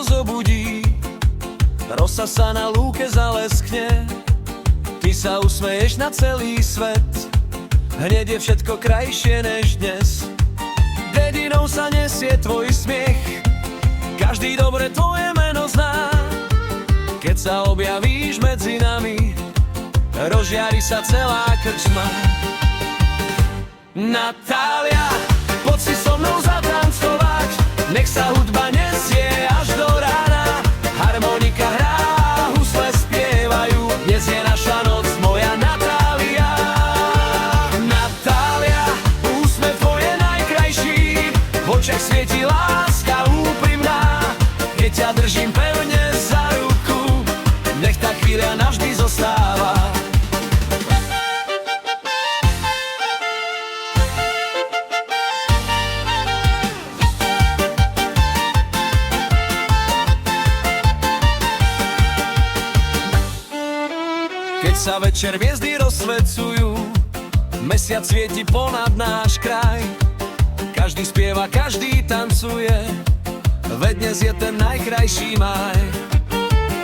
zobudí, rosa sa na lúke zaleskne. Ty sa usmeješ na celý svet, hneď je všetko krajšie než dnes. Dedinou sa nesie tvoj smiech, každý dobre tvoje meno zná. Keď sa objavíš medzi nami, rozžiari sa celá krčma. Natália, poď si so mnou zatancovať, nech sa hudba nesie až do rána. Harmonika hrá, husle spievajú, dnes je naša noc, moja Natália. Natália, úsmev tvoj je najkrajší, v očiach svieti láska úprimná. Keď ťa držím pevne za ruku, nech tá chvíľa navždy zostáva. Keď sa večer hviezdy rozsvecujú, mesiac svieti ponad náš kraj. Každý spieva, každý tancuje, veď dnes je ten najkrajší maj.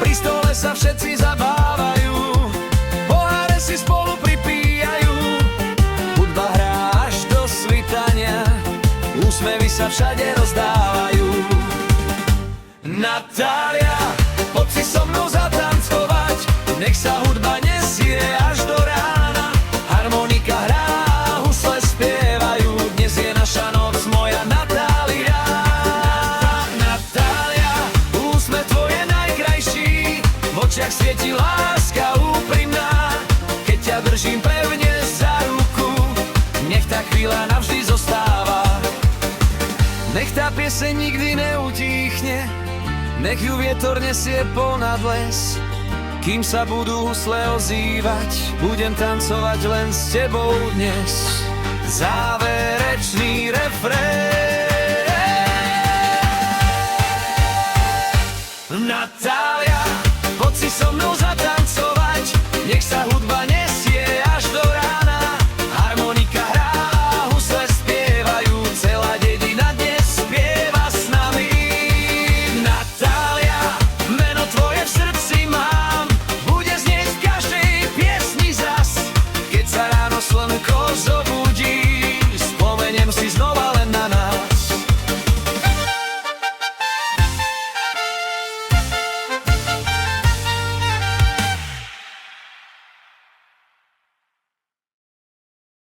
Pri stole sa všetci zabávajú, poháre si spolu pripíjajú. Hudba hrá až do svitania, úsmevy sa všade rozdávajú. Natália, poď si so mnou zatancovať, nech sa hudba nesie až do rána. Harmonika hrá, husle spievajú, dnes je naša noc, moja Natália. Natália, úsmev tvoj je najkrajší, v očiach svieti láska úprimná. Keď ťa držím pevne za ruku, nech tá chvíľa navždy zostáva. Nech tá pieseň nikdy neutíchne, nech ju vietor nesie ponad les. Kým sa budú husle ozývať, budem tancovať len s tebou dnes. Záverečný refrén. Natália, poď si so mnou